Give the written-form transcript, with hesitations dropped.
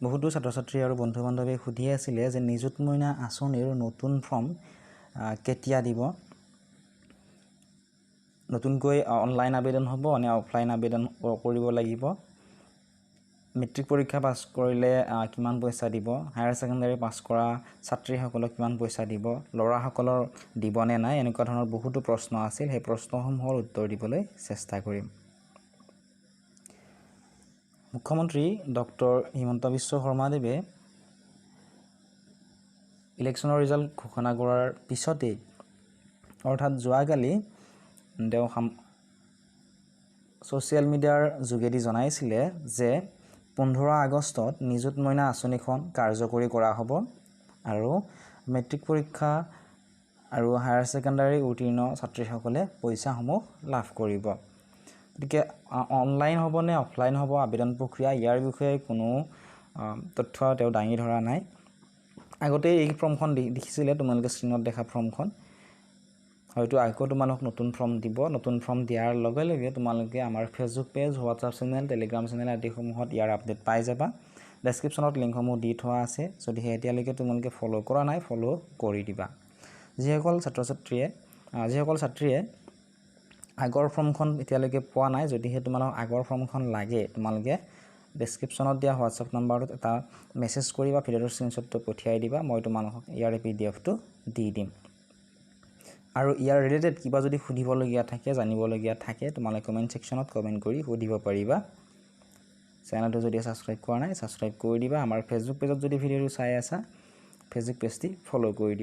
বহুতো ছাত্ৰ ছাত্ৰী আৰু বন্ধু বান্ধৱীয়ে সুধি আছিলে যে নিযুত মইনা আঁচনিৰ নতুন ফৰ্ম কেতিয়া দিব, নতুনকৈ অনলাইন আবেদন হ'ব নে অফলাইন আবেদন কৰিব লাগিব, মেট্ৰিক পৰীক্ষা পাছ কৰিলে কিমান পইচা দিব, হায়াৰ ছেকেণ্ডাৰী পাছ কৰা ছাত্ৰীসকলক কিমান পইচা দিব, ল'ৰাসকলৰ দিবনে নাই, এনেকুৱা ধৰণৰ বহুতো প্ৰশ্ন আছিল। সেই প্ৰশ্নসমূহৰ উত্তৰ দিবলৈ চেষ্টা কৰিম। মুখ্যমন্ত্ৰী ডক্টৰ হিমন্ত বিশ্ব শৰ্মাদেৱে ইলেকশ্যনৰ ৰিজাল্ট ঘোষণা কৰাৰ পিছতেই অৰ্থাৎ যোৱাকালি তেওঁ ছ'চিয়েল মিডিয়াৰ যোগেদি জনাইছিলে যে 15 আগষ্টত নিযুত মইনা আঁচনিখন কাৰ্যকৰী কৰা হ'ব আৰু মেট্ৰিক পৰীক্ষা আৰু হায়াৰ ছেকেণ্ডাৰী উত্তীৰ্ণ ছাত্ৰীসকলে পইচাসমূহ লাভ কৰিব। গতিকে অনলাইন হ'ব নে অফলাইন হ'ব আবেদন প্ৰক্ৰিয়া, ইয়াৰ বিষয়ে কোনো তথ্য তেওঁ দাঙি ধৰা নাই। আগতে এই ফৰ্মখন দেখিছিলে, তোমালোকে স্ক্ৰীণত দেখা ফৰ্মখন। হয়তো আকৌ তোমালোকক নতুন ফৰ্ম দিব। নতুন ফৰ্ম দিয়াৰ লগে লগে তোমালোকে আমাৰ Facebook page, WhatsApp channel, Telegram channel আদিসমূহত ইয়াৰ আপডেট পাই যাবা। ডেছক্ৰিপশ্যনত লিংকসমূহ দি থোৱা আছে, যদিহে এতিয়ালৈকে তোমালোকে ফ'ল' কৰা নাই ফ'ল' কৰি দিবা। যিসকল ছাত্ৰীয়ে আগৰ ফৰ্মখন এতিয়ালৈকে পোৱা নাই, যদিহে তোমালোকক আগৰ ফৰ্মখন লাগে, তোমালোকে ডেছক্ৰিপশ্যনত দিয়া হোৱাটছআপ নাম্বাৰটোত এটা মেছেজ কৰিবা, ভিডিঅ'টোৰ স্ক্ৰীনশ্বটটো পঠিয়াই দিবা, মই তোমালোকক ইয়াৰ PDF-টো দি দিম। আৰু ইয়াৰ ৰিলেটেড কিবা যদি সুধিবলগীয়া থাকে, জানিবলগীয়া থাকে, তোমালোকে কমেণ্ট ছেকশ্যনত কমেণ্ট কৰি সুধিব পাৰিবা। চেনেলটো যদি ছাবস্ক্ৰাইব কৰা নাই ছাবস্ক্ৰাইব কৰি দিবা। আমাৰ ফেচবুক পেজত যদি ভিডিঅ'টো চাই আছা, ফেচবুক পেজটি ফ'ল' কৰি দিবা।